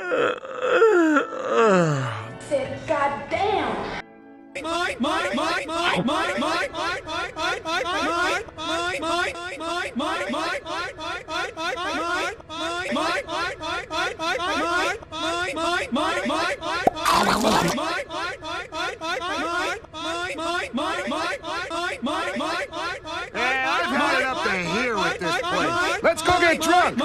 Said goddamn. Yeah, I've had it up to here with this place. Let's go get drunk!